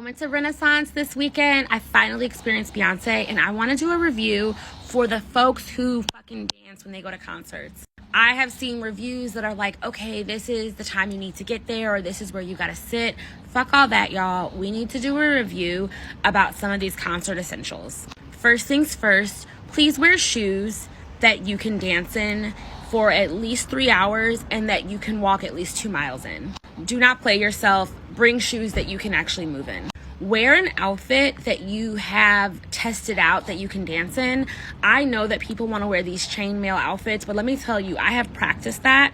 went to Renaissance this weekend. I finally experienced Beyonce, and I want to do a review for the folks who fucking dance when they go to concerts. I have seen reviews that are like, okay, this is the time you need to get there, or this is where you gotta sit. Fuck all that, y'all. We need to do a review about some of these concert essentials. First things first, please wear shoes that you can dance in for at least 3 hours and that you can walk at least 2 miles in. Do not play yourself. Bring shoes that you can actually move in. Wear an outfit that you have tested out that you can dance in. I know that people want to wear these chainmail outfits, but let me tell you, I have practiced that.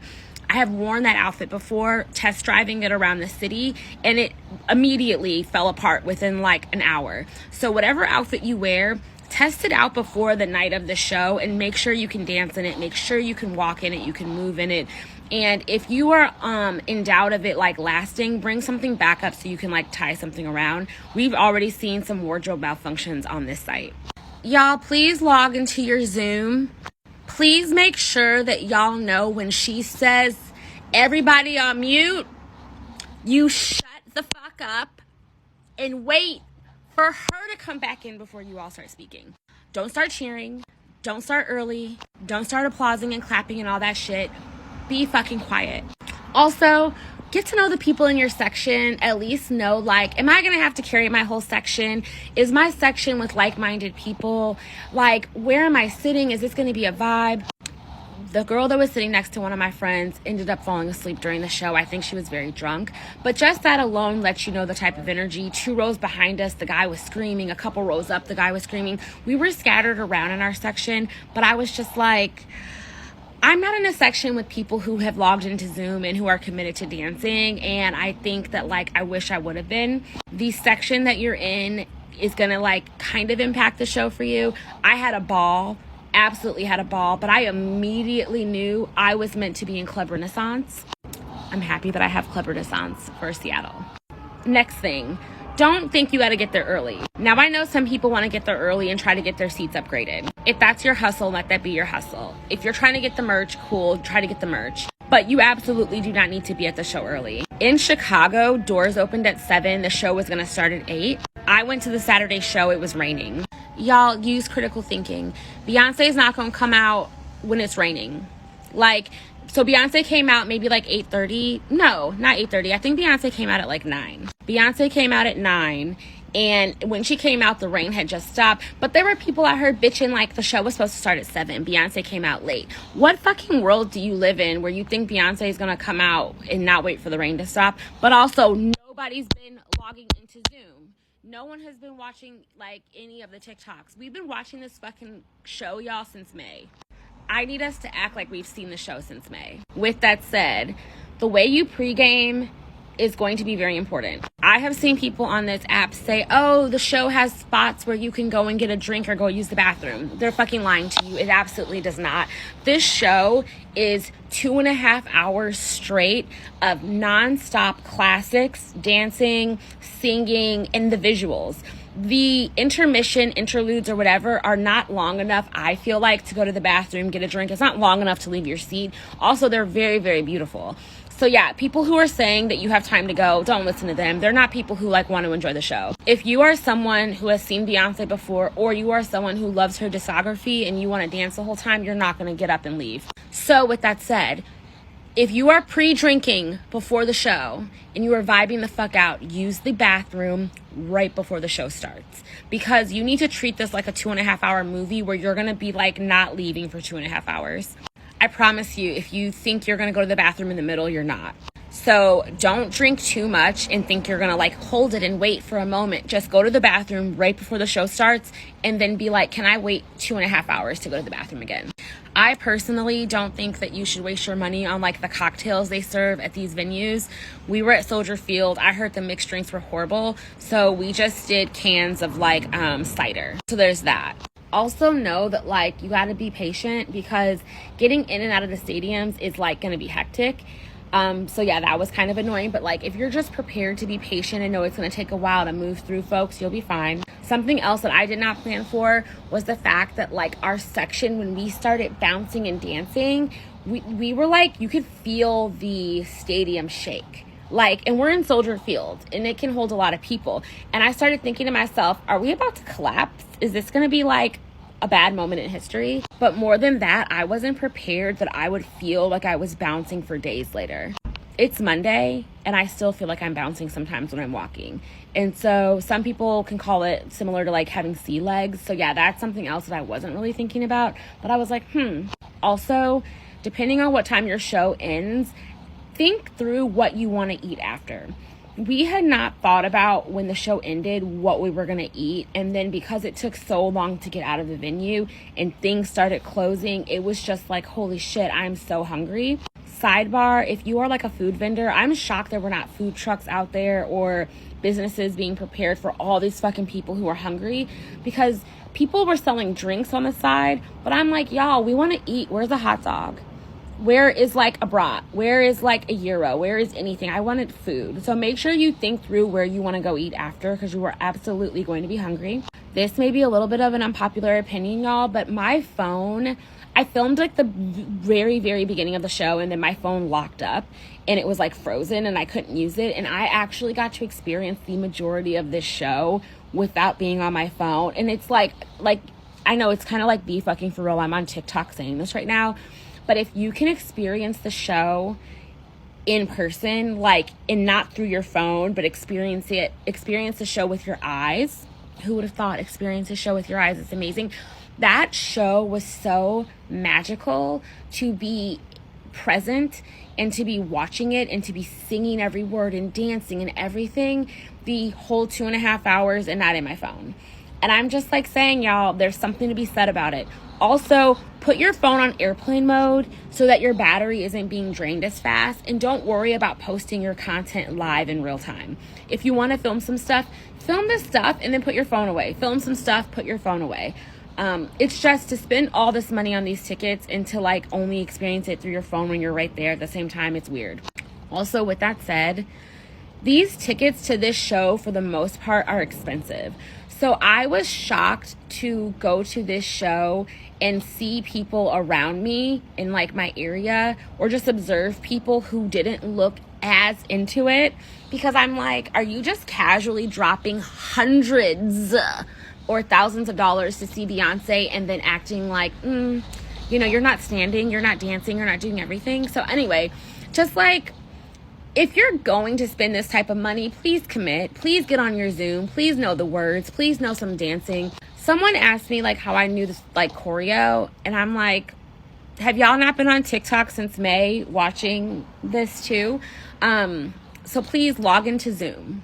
I have worn that outfit before, test driving it around the city, and it immediately fell apart within like an hour. So whatever outfit you wear, test it out before the night of the show and make sure you can dance in it. Make sure you can walk in it, you can move in it. And if you are in doubt of it like lasting, bring something back up so you can like tie something around. We've already seen some wardrobe malfunctions on this site. Y'all, please log into your Zoom. Please make sure that y'all know when she says everybody on mute, you shut the fuck up and wait for her to come back in before you all start speaking. Don't start cheering. Don't start early. Don't start applauding and clapping and all that shit. Be fucking quiet. Also, get to know the people in your section. At least know, like, am I gonna have to carry my whole section? Is my section with like-minded people? Like, where am I sitting? Is this gonna be a vibe? The girl that was sitting next to one of my friends ended up falling asleep during the show. I think she was very drunk. But just that alone lets you know the type of energy. 2 rows behind us, the guy was screaming. A couple rows up, the guy was screaming. We were scattered around in our section, but I was just like, I'm not in a section with people who have logged into Zoom and who are committed to dancing. And I think that, like, I wish I would have been. The section that you're in is going to, like, kind of impact the show for you. I had a ball. Absolutely had a ball, but I immediately knew I was meant to be in Club Renaissance. I'm happy that I have Club Renaissance for Seattle. Next thing, don't think you got to get there early. Now, I know some people want to get there early and try to get their seats upgraded. If that's your hustle, let that be your hustle. If you're trying to get the merch, cool, try to get the merch. But you absolutely do not need to be at the show early. In Chicago, doors opened at 7. The show was going to start at 8. I went to the Saturday show. It was raining. Y'all, use critical thinking. Beyonce's not going to come out when it's raining. Like, so Beyonce came out maybe like 8:30. No, not 8:30. I think Beyonce came out at like 9. Beyonce came out at 9. And when she came out, the rain had just stopped. But there were people I heard bitching like the show was supposed to start at 7. Beyonce came out late. What fucking world do you live in where you think Beyonce is going to come out and not wait for the rain to stop? But also, nobody's been logging into Zoom. No one has been watching, like, any of the TikToks. We've been watching this fucking show, y'all, since May. I need us to act like we've seen the show since May. With that said, the way you pregame is going to be very important. I have seen people on this app say, oh, the show has spots where you can go and get a drink or go use the bathroom. They're fucking lying to you. It absolutely does not. This show is 2.5 hours straight of nonstop classics, dancing, singing, and the visuals. The intermission, interludes, or whatever are not long enough, I feel like, to go to the bathroom, get a drink. It's not long enough to leave your seat. Also, they're very, very beautiful. So yeah, people who are saying that you have time to go, don't listen to them. They're not people who like want to enjoy the show. If you are someone who has seen Beyonce before, or you are someone who loves her discography and you want to dance the whole time, you're not going to get up and leave. So with that said, if you are pre-drinking before the show and you are vibing the fuck out, use the bathroom right before the show starts. Because you need to treat this like a 2.5 hour movie where you're going to be like not leaving for 2.5 hours. I promise you, if you think you're going to go to the bathroom in the middle, you're not. So don't drink too much and think you're going to like hold it and wait for a moment. Just go to the bathroom right before the show starts and then be like, can I wait 2.5 hours to go to the bathroom again? I personally don't think that you should waste your money on like the cocktails they serve at these venues. We were at Soldier Field. I heard the mixed drinks were horrible. So we just did cans of like cider. So there's that. Also know that like you got to be patient because getting in and out of the stadiums is like going to be hectic. So yeah, that was kind of annoying, but like if you're just prepared to be patient and know it's going to take a while to move through, folks, you'll be fine. Something else that I did not plan for was the fact that like our section, when we started bouncing and dancing, we were like, you could feel the stadium shake. Like, and we're in Soldier Field, and it can hold a lot of people. And I started thinking to myself, are we about to collapse? Is this going to be like a bad moment in history? But more than that, I wasn't prepared that I would feel like I was bouncing for days later. It's Monday, and I still feel like I'm bouncing sometimes when I'm walking. And so some people can call it similar to like having sea legs. So yeah, that's something else that I wasn't really thinking about. But I was like, Also, depending on what time your show ends, think through what you want to eat after. We had not thought about when the show ended what we were going to eat. And then because it took so long to get out of the venue and things started closing, it was just like, holy shit, I'm so hungry. Sidebar, if you are like a food vendor, I'm shocked there were not food trucks out there or businesses being prepared for all these fucking people who are hungry, because people were selling drinks on the side. But I'm like, y'all, we want to eat. Where's a hot dog? Where is like a brat? Where is like a gyro? Where is anything? I wanted food. So make sure you think through where you want to go eat after, because you are absolutely going to be hungry. This may be a little bit of an unpopular opinion, y'all, but my phone, I filmed like the very, very beginning of the show, and then my phone locked up and it was like frozen and I couldn't use it. And I actually got to experience the majority of this show without being on my phone. And it's like, I know it's kind of like be fucking for real. I'm on TikTok saying this right now. But if you can experience the show in person, like, and not through your phone, but experience the show with your eyes. Who would have thought experience a show with your eyes? It's amazing. That show was so magical to be present and to be watching it and to be singing every word and dancing and everything the whole 2.5 hours and not in my phone. And I'm just like saying, y'all, there's something to be said about it. Also, put your phone on airplane mode so that your battery isn't being drained as fast. And don't worry about posting your content live in real time. If you want to film some stuff, film this stuff and then put your phone away. Film some stuff, put your phone away. It's just to spend all this money on these tickets and to like only experience it through your phone when you're right there at the same time. It's weird. Also, with that said, these tickets to this show for the most part are expensive. So I was shocked to go to this show and see people around me in like my area, or just observe people who didn't look as into it, because I'm like, are you just casually dropping hundreds or thousands of dollars to see Beyonce and then acting like, you're not standing, you're not dancing, you're not doing everything? So anyway, just like, if you're going to spend this type of money, please commit. Please get on your Zoom. Please know the words. Please know some dancing. Someone asked me like how I knew this like choreo, and I'm like, have y'all not been on TikTok since May watching this too? So please log into Zoom.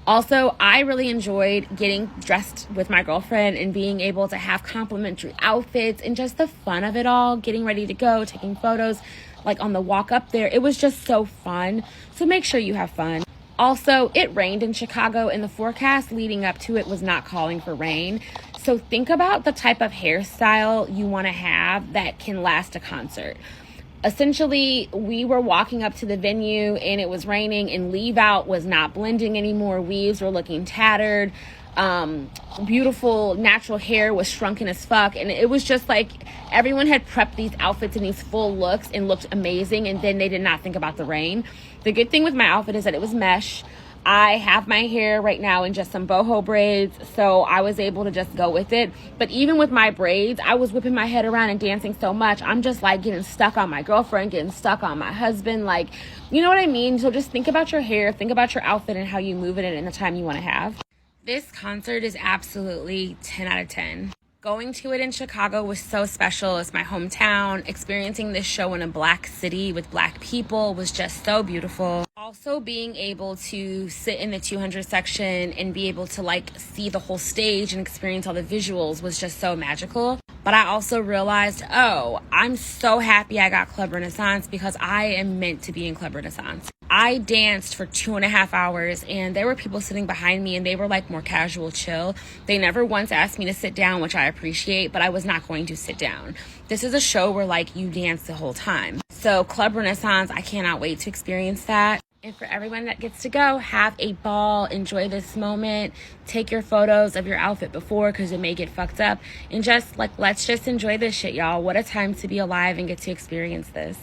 Also, I really enjoyed getting dressed with my girlfriend and being able to have complimentary outfits and just the fun of it all, getting ready to go, taking photos, like on the walk up there. It was just so fun. So make sure you have fun. Also, it rained in Chicago and the forecast leading up to it was not calling for rain. So think about the type of hairstyle you want to have that can last a concert. Essentially, we were walking up to the venue and it was raining and Leave Out was not blending anymore. Weaves were looking tattered. Beautiful natural hair was shrunken as fuck. And it was just like everyone had prepped these outfits and these full looks and looked amazing. And then they did not think about the rain. The good thing with my outfit is that it was mesh. I have my hair right now in just some boho braids, so I was able to just go with it. But even with my braids, I was whipping my head around and dancing so much. I'm just like getting stuck on my girlfriend, getting stuck on my husband. Like, you know what I mean? So just think about your hair, think about your outfit and how you move it in the time you want to have. This concert is absolutely 10 out of 10. Going to it in Chicago was so special. It's my hometown. Experiencing this show in a black city with black people was just so beautiful. Also being able to sit in the 200 section and be able to like see the whole stage and experience all the visuals was just so magical. But I also realized, I'm so happy I got Club Renaissance because I am meant to be in Club Renaissance. I danced for 2.5 hours and there were people sitting behind me and they were like more casual, chill. They never once asked me to sit down, which I appreciate, but I was not going to sit down. This is a show where like you dance the whole time. So Club Renaissance, I cannot wait to experience that. And for everyone that gets to go, have a ball, enjoy this moment, take your photos of your outfit before because it may get fucked up, and just like, let's just enjoy this shit, y'all. What a time to be alive and get to experience this.